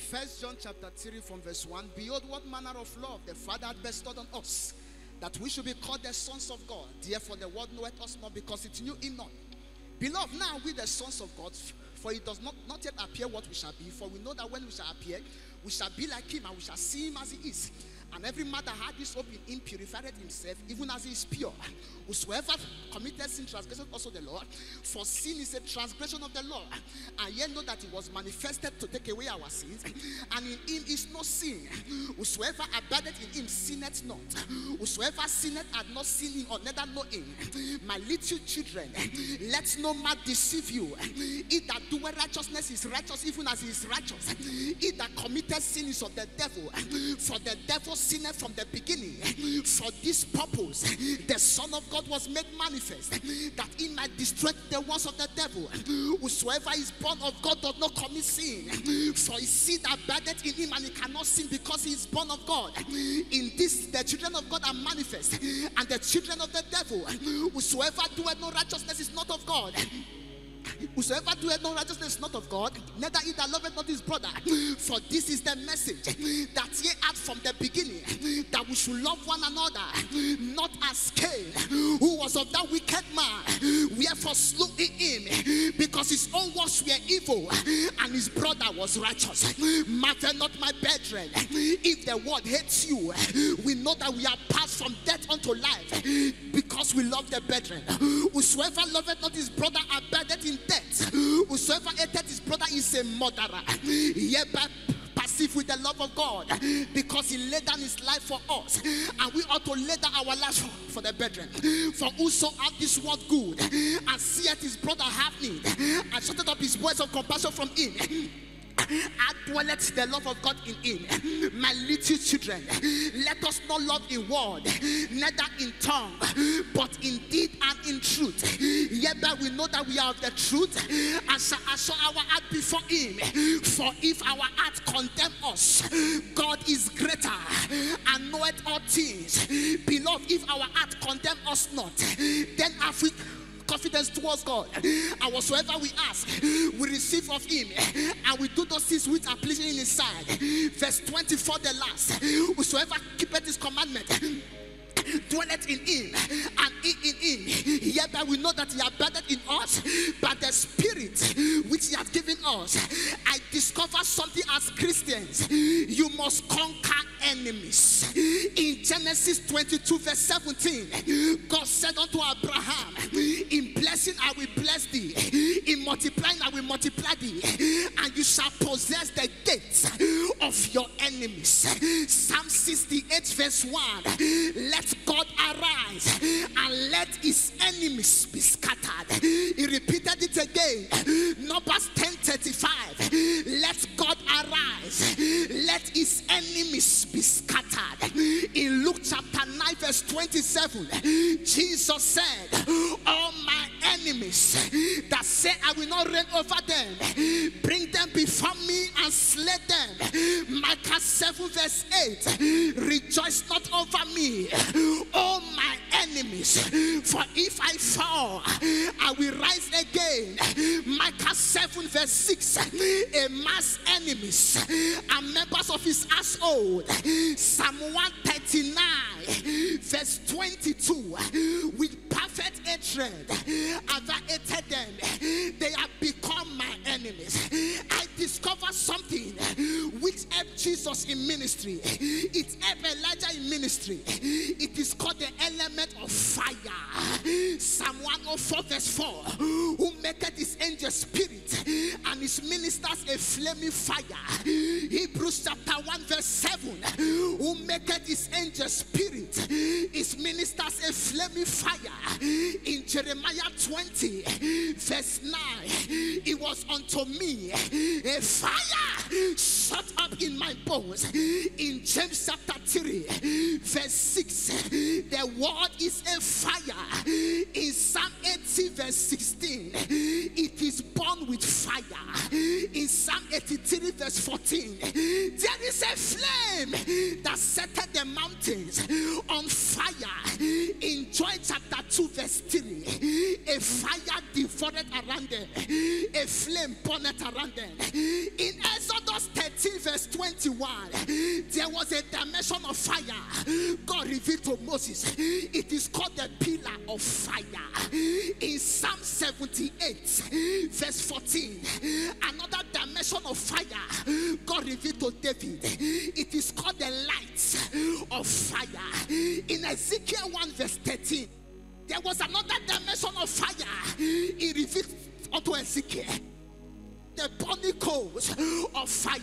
1 John chapter 3 from verse 1. Behold, what manner of love the Father had bestowed on us, that we should be called the sons of God. Therefore the world knoweth us not, because it knew him not. Beloved, now we the sons of God, for it does not yet appear what we shall be. For we know that when we shall appear, we shall be like him, and we shall see him as he is. And every man that had this hope in him purified himself, even as he is pure. Whosoever committed sin transgressed also the law. For sin is a transgression of the law. And yet know that it was manifested to take away our sins. And in him is no sin. Whosoever abideth in him sinneth not. Whosoever sinneth had not seen him or neither know him. My little children, let no man deceive you. He that doeth righteousness is righteous, even as he is righteous. He that committed sin is of the devil. For the devil sinned from the beginning. For this purpose the Son of God was made manifest, that he might destroy the works of the devil. Whosoever is born of God does not commit sin, for his seed abideth in him, and he cannot sin, because he is born of God. In this the children of God are manifest, and the children of the devil. Whosoever doeth no righteousness is not of God. Whosoever doeth no righteousness is not of God, neither he that loveth not his brother. For this is the message that ye had from the beginning, that we should love one another, not as Cain, who was of that wicked man, wherefore slew he him, because his own works were evil, and his brother was righteous. Marvel not, my brethren, if the world hates you. We know that we are passed from death unto life, because we love the brethren. Whosoever loveth not his brother abideth in death. Whosoever hateth his brother is a murderer. Hereby passive with the love of God, because he laid down his life for us, and we ought to lay down our lives for the brethren. For whoso hath this world good, and seeth his brother have need, and shutteth up his words of compassion from him, dwelleth the love of God in him. My little children, let us not love in word, neither in tongue, but in deed and in truth. Hereby we know that we are of the truth, and shall assure our heart before him. For if our heart condemn us, God is greater and knoweth all things. Beloved, if our heart condemn us not, then have we confidence towards God, and whatsoever we ask we receive of him, and we do those things which are pleasing in his sight. Verse 24, the last. Whosoever keepeth his commandment dwelleth in him, and he in him. Hereby we know that he abideth in us by the Spirit which he hath given us. I discover something as Christians: you must conquer enemies. In Genesis 22 verse 17, God said unto Abraham, in blessing I will bless thee, in multiplying I will multiply thee, and you shall possess the gates of your enemies. Psalm 68 verse 1, let God arise and let his enemies be scattered. He repeated it again. Numbers 10:35, let God arise, let his enemies be scattered. In Luke chapter 9 verse 27, Jesus said, all my enemies that say I will not reign over them, bring them before me and slay them. Micah 7 verse 8, rejoice not over me, all my enemies, for if I fall I will rise again. Micah 7 verse 6, a man's enemies are members of his household. Psalm 139 verse 22, with perfect hatred have I hated them, they have become my enemies. I discovered something which helped Jesus in ministry. It helped Elijah in ministry. It is called the element of fire. Psalm 104 verse 4, who maketh his angel spirit and his ministers a flaming fire. Hebrews chapter 1 verse 7, who maketh his angel spirit, his ministers a flaming fire. In Jeremiah 20 verse 9, it was unto me a fire shut up in my bones. In James chapter 3 verse 6, the word is a fire. In Psalm 80 verse 16, it is born with fire. In Psalm 83 verse 14, there is a flame that setteth the mountains on fire. In Joel chapter 2 verse 3, a fire devoured around them, a flame burned around them. In Exodus 13 verse verse 21, there was a dimension of fire God revealed to Moses. It is called the pillar of fire. In Psalm 78, verse 14, another dimension of fire God revealed to David. It is called the light of fire. In Ezekiel 1, verse 13, there was another dimension of fire he revealed unto Ezekiel. The burning coals of fire.